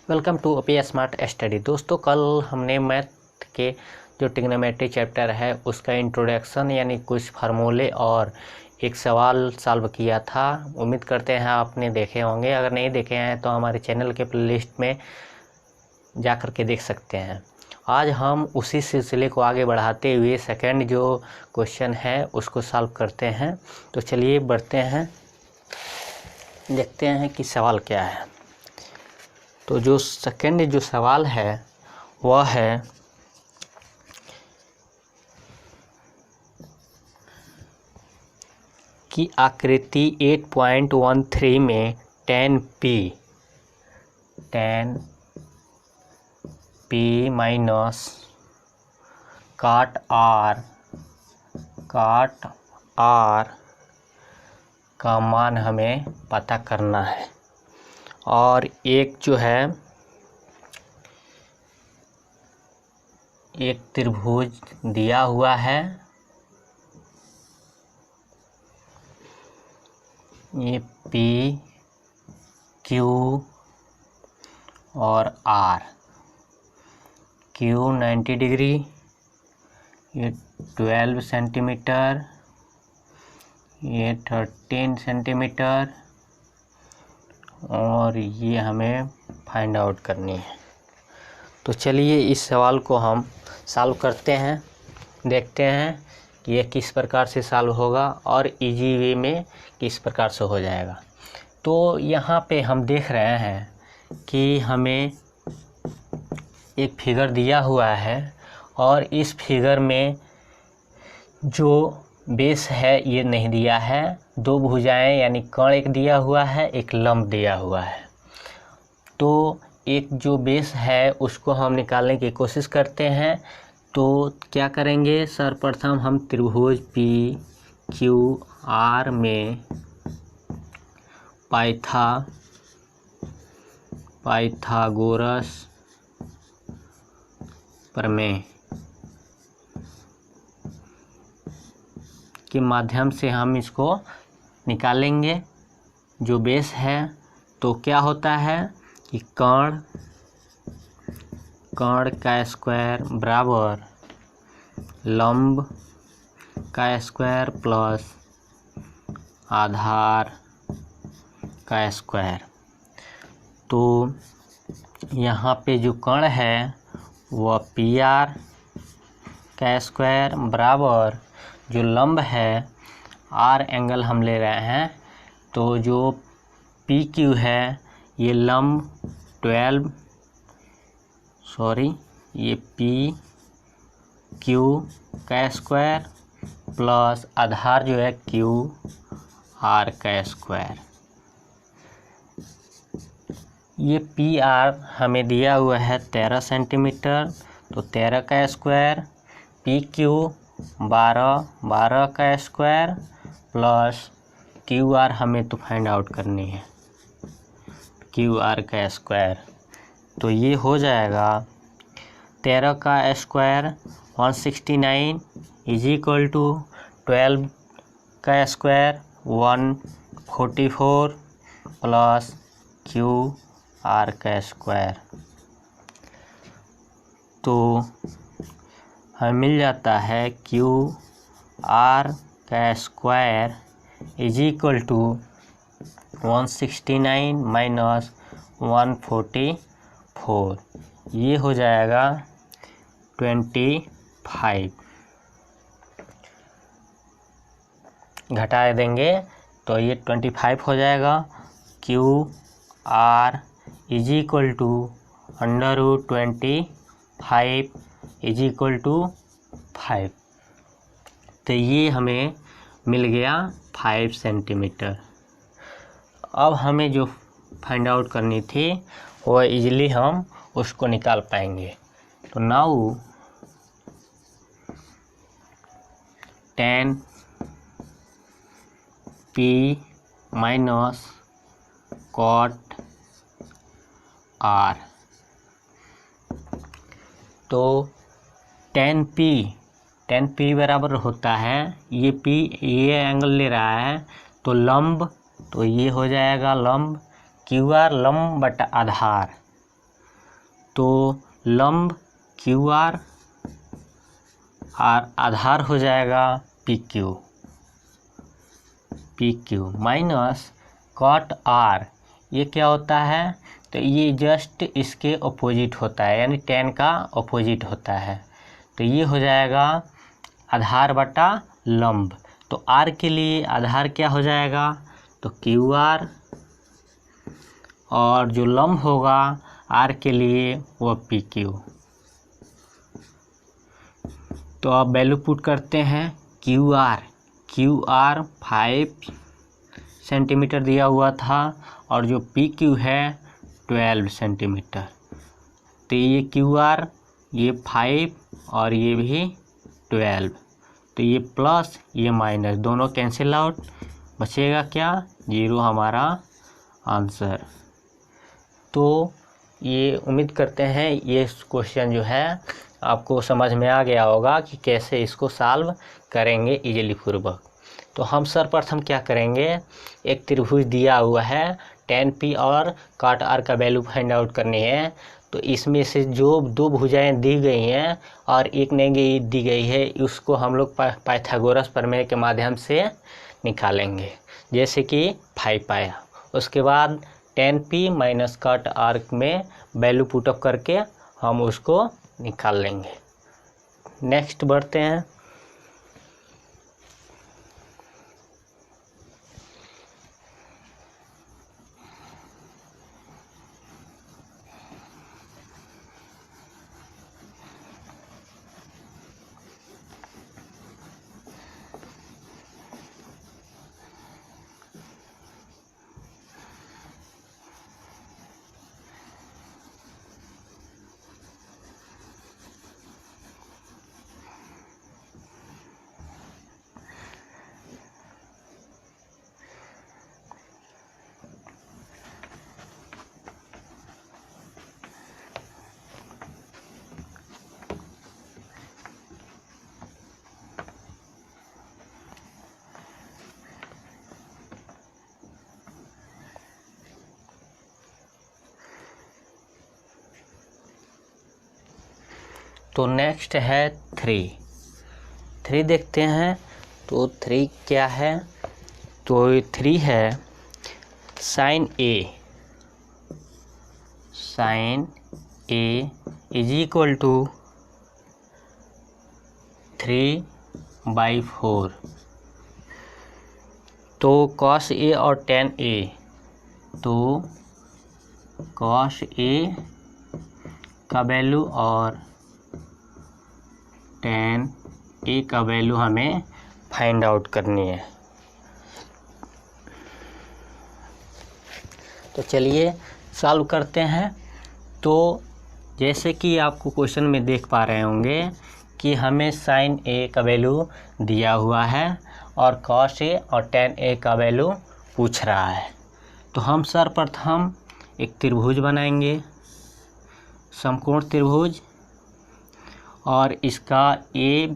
Welcome to OP smart study. दोस्तों, कल हमने मैथ के जो ट्रिग्नोमेट्री चैप्टर है उसका इंट्रोडक्शन यानी कुछ फार्मूले और एक सवाल सॉल्व किया था। उम्मीद करते हैं आपने देखे होंगे। अगर नहीं देखे हैं तो हमारे चैनल के प्लेलिस्ट में जा कर के देख सकते हैं। आज हम उसी सिलसिले को आगे बढ़ाते हुए सेकंड जो क्वेश्चन है उसको सॉल्व करते हैं। तो चलिए बढ़ते हैं, देखते हैं कि सवाल क्या है। तो जो सेकंड जो सवाल है वह है कि आकृति 8.13 में tan P minus cot R का मान हमें पता करना है। और एक जो है एक त्रिभुज दिया हुआ है, ये P Q और R। Q 90 डिग्री, ये 12 सेंटीमीटर, ये 13 सेंटीमीटर और ये हमें फाइंड आउट करनी है। तो चलिए इस सवाल को हम सॉल्व करते हैं, देखते हैं कि ये किस प्रकार से सॉल्व होगा और इजी वे में किस प्रकार से हो जाएगा। तो यहाँ पे हम देख रहे हैं कि हमें एक फिगर दिया हुआ है और इस फिगर में जो बेस है ये नहीं दिया है। दो भुजाएं यानी कण एक दिया हुआ है, एक लंब दिया हुआ है। तो एक जो बेस है उसको हम निकालने की कोशिश करते हैं। तो क्या करेंगे, सर्वप्रथम हम त्रिभुज पी क्यू आर में पाइथागोरस प्रमेय के माध्यम से हम इसको निकालेंगे जो बेस है। तो क्या होता है कि कण का स्क्वायर बराबर लंब का स्क्वायर प्लस आधार का स्क्वायर। तो यहाँ पे जो कण है वह पी आर का स्क्वायर बराबर जो लंब है आर एंगल हम ले रहे हैं। तो जो पी क्यू है ये लंब ये पी क्यू का स्क्वायर प्लस आधार जो है क्यू आर का स्क्वायर। ये पी आर हमें दिया हुआ है 13 सेंटीमीटर, तो 13 का स्क्वायर, पी क्यू 12 का स्क्वायर प्लस क्यू आर हमें तो फाइंड आउट करनी है, क्यू आर का स्क्वायर। तो ये हो जाएगा 13 का स्क्वायर 169 इज इक्वल टू 12 का स्क्वायर 144 प्लस क्यू आर का स्क्वायर। तो हमें मिल जाता है क्यू आर का square is equal to 169 minus 144, ये हो जाएगा 25। घटा देंगे तो ये 25 हो जाएगा। Q R is equal to √25 is equal to 5। तो ये हमें मिल गया 5 सेंटीमीटर। अब हमें जो फाइंड आउट करनी थी वो इजीली हम उसको निकाल पाएंगे। तो now tan P minus cot R। तो tan P बराबर होता है, ये P ये एंगल ले रहा है तो लंब, तो ये हो जाएगा लंब, क्यू आर लंब बटा आधार, तो लंब क्यू आर और आधार हो जाएगा P Q minus cot R. ये क्या होता है, तो ये जस्ट इसके अपोजिट होता है, यानी tan का अपोजिट होता है। तो ये हो जाएगा आधार बटा लंब। तो r के लिए आधार क्या हो जाएगा, तो क्यू आर, और जो लंब होगा r के लिए वो पी क्यू। तो अब वैल्यू पुट करते हैं। क्यू आर 5 सेंटीमीटर दिया हुआ था, और जो पी क्यू है 12 सेंटीमीटर। तो ये क्यू आर, ये 5 और ये भी 12, तो ये प्लस ये माइनस दोनों कैंसिल आउट, बचेगा क्या, 0 हमारा आंसर। तो ये उम्मीद करते हैं ये क्वेश्चन जो है आपको समझ में आ गया होगा कि कैसे इसको सॉल्व करेंगे इजीली पूर्वक। तो हम सर्वप्रथम क्या करेंगे, एक त्रिभुज दिया हुआ है, tan p और cot r का वैल्यू फाइंड आउट करनी है। तो इसमें से जो दो भुजाएं दी गई हैं और एक नहीं दी गई है, उसको हम लोग पाइथागोरस प्रमेय के माध्यम से निकालेंगे, जैसे कि 5 आया। उसके बाद tan p minus cot r में वैल्यू पुटअप करके हम उसको निकाल लेंगे। नेक्स्ट बढ़ते हैं। तो नेक्स्ट है 3 देखते हैं। तो 3 क्या है, तो 3 है sine A is equal to 3/4। तो कॉस ए और tan a, तो कॉस ए का वैल्यू और tan a का वैल्यू हमें फाइंड आउट करनी है। तो चलिए सॉल्व करते हैं। तो जैसे कि आपको क्वेश्चन में देख पा रहे होंगे कि हमें साइन a का वैल्यू दिया हुआ है और कॉस a और tan a का वैल्यू पूछ रहा है। तो हम सर्वप्रथम एक त्रिभुज बनाएंगे, समकोण त्रिभुज, और इसका ए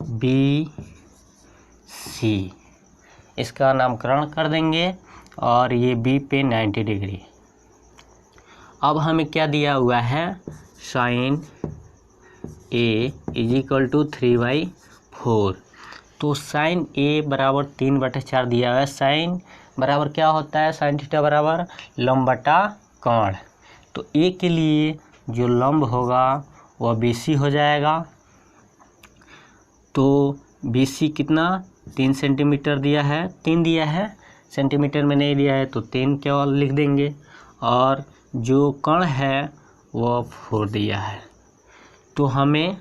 बी सी इसका नामकरण कर देंगे, और ये बी पे 90 डिग्री। अब हमें क्या दिया हुआ है, sine A is equal to 3/4। तो साइन ए बराबर 3/4 दिया हुआ है। साइन बराबर क्या होता है, साइन थीटा बराबर लंब बटा कोण। तो ए के लिए जो लंब होगा वह BC हो जाएगा। तो BC कितना, 3 सेंटीमीटर दिया है, 3 दिया है, सेंटीमीटर में नहीं दिया है तो 3 केवल लिख देंगे, और जो कोण है वह 4 दिया है। तो हमें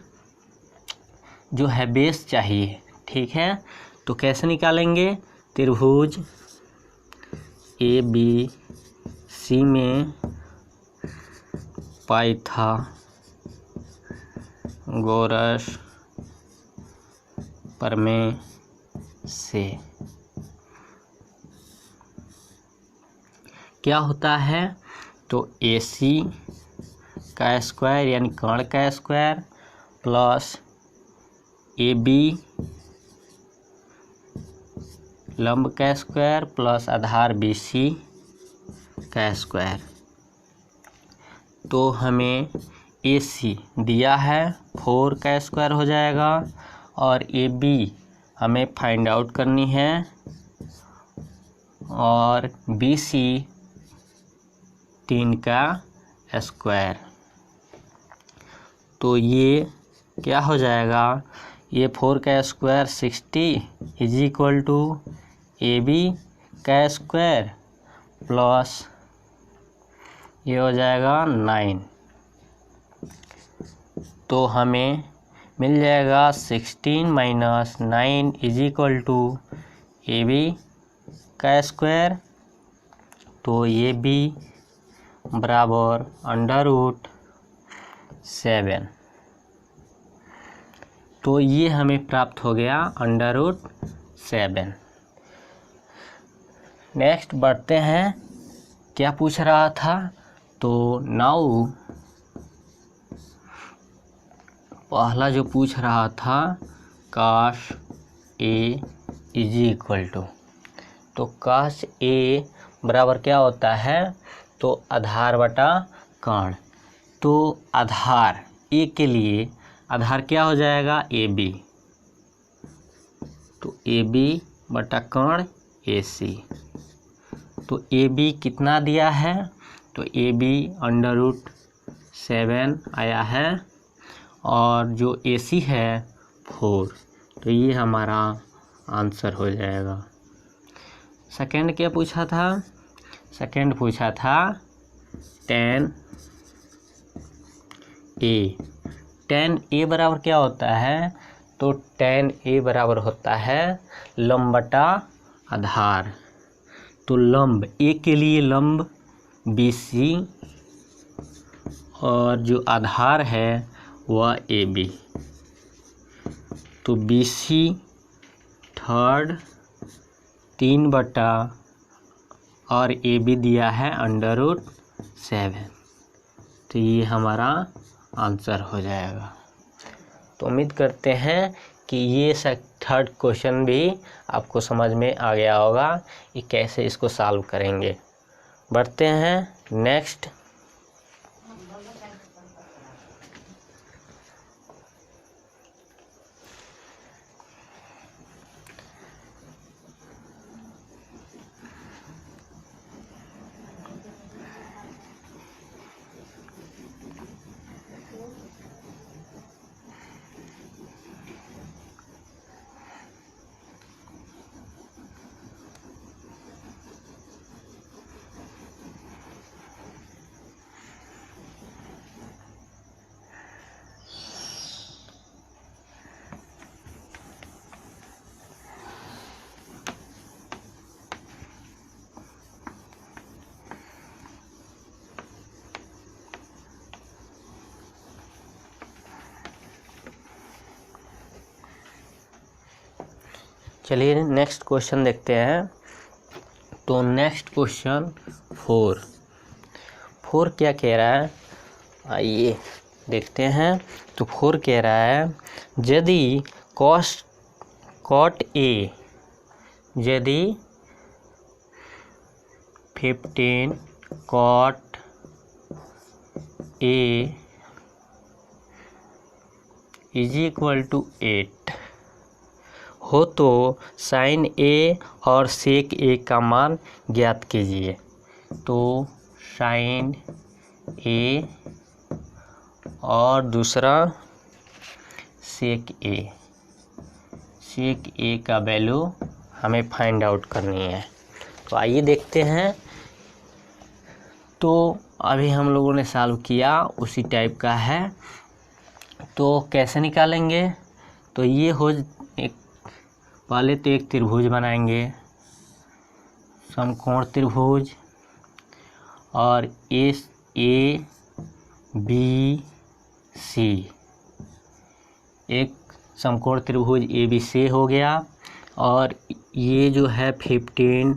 जो है बेस चाहिए, ठीक है। तो कैसे निकालेंगे, त्रिभुज ABC में पाइथागोरस प्रमेय से क्या होता है, तो AC का स्क्वायर यानी कोण का स्क्वायर प्लस AB लंब का स्क्वायर प्लस आधार BC का स्क्वायर। तो हमें ए सी दिया है 4 का स्क्वायर हो जाएगा, और ए बी हमें फाइंड आउट करनी है, और बी सी 3 का स्क्वायर। तो ये क्या हो जाएगा, ये 4 का square 60 is equal to A B का स्क्वायर प्लस ये हो जाएगा 9। तो हमें मिल जाएगा 16 माइनस 9 is equal to A B का स्क्वायर। तो ए बी बराबर √7। तो ये हमें प्राप्त हो गया √7। नेक्स्ट बढ़ते हैं, क्या पूछ रहा था, तो नाउ पहला जो पूछ रहा था काश ए इज इक्वल टू, तो काश ए बराबर क्या होता है, तो आधार बटा कर्ण। तो आधार ए के लिए आधार क्या हो जाएगा, ए बी। तो ए बी बटा कर्ण ए सी। तो ए बी कितना दिया है, तो ए बी √7 आया है, और जो ए सी है 4। तो ये हमारा आंसर हो जाएगा। सेकंड क्या पूछा था, सेकंड पूछा था tan ए बराबर क्या होता है, तो tan ए बराबर होता है लंब बटा आधार। तो लंब ए के लिए लंब BC, और जो आधार है वह AB। तो BC थर्ड 3 बटा और AB दिया है √7। तो ये हमारा आंसर हो जाएगा। तो उम्मीद करते हैं कि ये थर्ड क्वेश्चन भी आपको समझ में आ गया होगा कि कैसे इसको सॉल्व करेंगे। बढ़ते हैं नेक्स्ट। चलिए नेक्स्ट क्वेश्चन देखते हैं। तो नेक्स्ट क्वेश्चन 4 क्या कह रहा है, आइए देखते हैं। तो 4 कह रहा है यदि cot A यदि 15 cot A is equal to 8 हो तो साइन ए और सेक ए का मान ज्ञात कीजिए। तो साइन ए और दूसरा सेक ए का वैल्यू हमें फाइंड आउट करनी है। तो आइए देखते हैं। तो अभी हम लोगों ने सॉल्व किया उसी टाइप का है। तो कैसे निकालेंगे, तो ये हो एक पहले तो एक त्रिभुज बनाएंगे, समकोण त्रिभुज, और ए बी सी एक समकोण त्रिभुज ABC हो गया। और ये जो है 15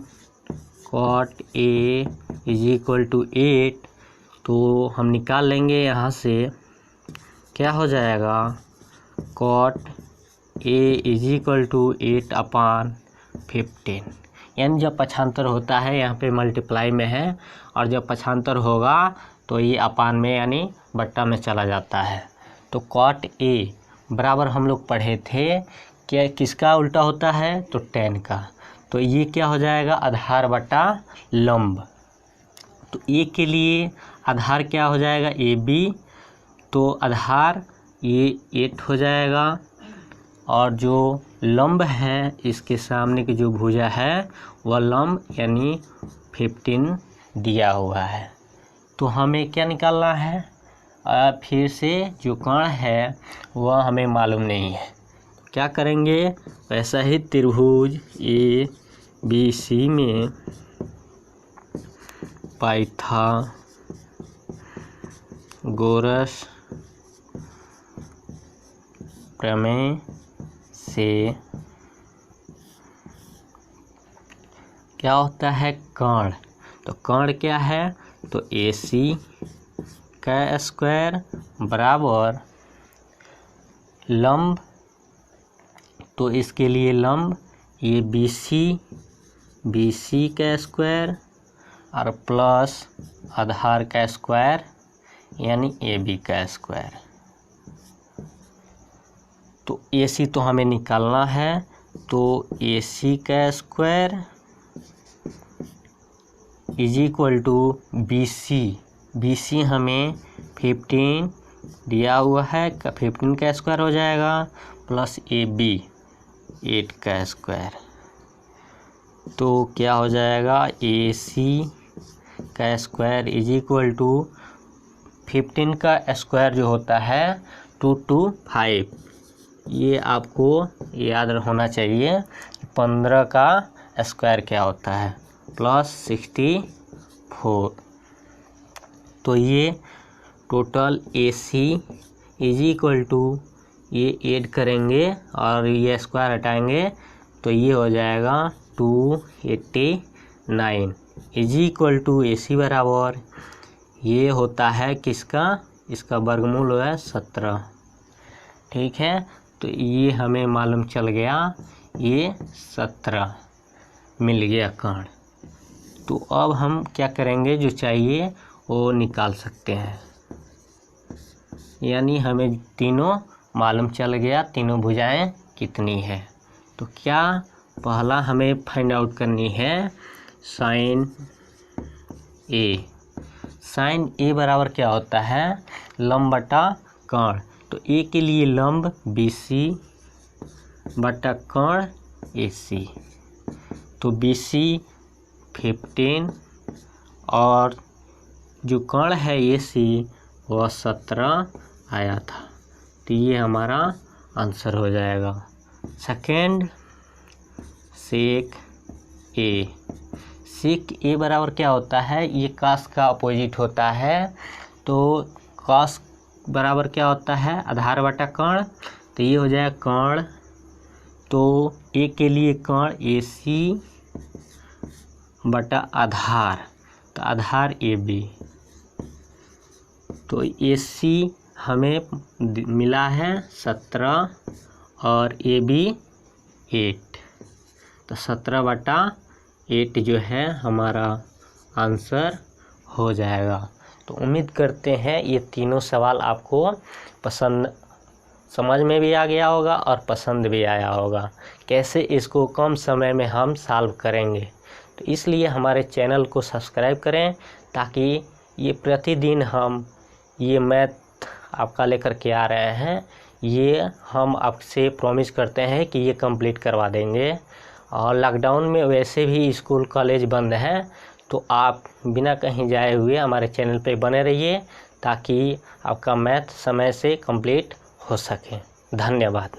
cot A is equal to 8, तो हम निकाल लेंगे यहाँ से, क्या हो जाएगा, cot A is equal to 8/15। यानी जब पक्षांतर होता है यहाँ पे मल्टीप्लाई में है और जब पक्षांतर होगा तो ये अपान में यानी बट्टा में चला जाता है। तो कॉट ए बराबर हम लोग पढ़े थे कि किसका उल्टा होता है, तो tan का। तो ये क्या हो जाएगा, आधार बटा लंब। तो ए के लिए आधार क्या हो जाएगा, ए बी, तो आधार ये 8 हो जाएगा और जो लंब है इसके सामने की जो भुजा है वह लंब यानी 15 दिया हुआ है। तो हमें क्या निकालना है, फिर से जो कोण है वह हमें मालूम नहीं है, क्या करेंगे, वैसा ही त्रिभुज ए बी सी में पाइथागोरस प्रमेय से क्या होता है, कोण। तो कोण क्या है, तो AC का स्क्वायर बराबर लंब, तो इसके लिए लंब ये BC का स्क्वायर और प्लस आधार का स्क्वायर यानी AB का स्क्वायर। तो AC तो हमें निकालना है, तो AC का square is equal to BC हमें 15 दिया हुआ है, 15 का स्क्वायर हो जाएगा प्लस AB 8 का स्क्वायर। तो क्या हो जाएगा, AC का स्क्वायर इज इक्वल टू 15 का स्क्वायर जो होता है 2 to 5, ये आपको याद होना चाहिए। 15 का स्क्वायर क्या होता है, प्लस 64। तो ये total AC is equal to, ये ऐड करेंगे और ये स्क्वायर हटाएंगे तो ये हो जाएगा 289 इज इक्वल टू AC बराबर ये होता है किसका, इसका वर्गमूल है 17। ठीक है, तो ये हमें मालूम चल गया, ये 17 मिल गया कोण। तो अब हम क्या करेंगे, जो चाहिए वो निकाल सकते हैं, यानी हमें तीनों मालूम चल गया, तीनों भुजाएं कितनी है। तो क्या पहला हमें फाइंड आउट करनी है साइन ए बराबर क्या होता है, लंब बटा कोण। तो ए के लिए लंब BC बटा कोण AC, तो BC 15 और जो कोण है AC वह 17 आया था। तो ये हमारा आंसर हो जाएगा। सेकेंड सेक ए बराबर क्या होता है, ये कास का अपोजिट होता है। तो कास बराबर क्या होता है, आधार बटा कोण। तो ये हो जाएगा कोण, तो ए के लिए कोण AC बटा आधार, तो आधार AB। तो AC हमें मिला है 17 और AB 8, तो 17 बटा 8 जो है हमारा आंसर हो जाएगा। तो उम्मीद करते हैं ये तीनों सवाल आपको समझ में भी आ गया होगा और पसंद भी आया होगा, कैसे इसको कम समय में हम सॉल्व करेंगे। तो इसलिए हमारे चैनल को सब्सक्राइब करें ताकि ये प्रतिदिन हम ये मैथ आपका लेकर के आ रहे हैं, ये हम आपसे प्रॉमिस करते हैं कि ये कंप्लीट करवा देंगे। और लॉकडाउन में वैसे भी स्कूल कॉलेज बंद हैं, तो आप बिना कहीं जाए हुए हमारे चैनल पे बने रहिए ताकि आपका मैथ समय से कंप्लीट हो सके। धन्यवाद।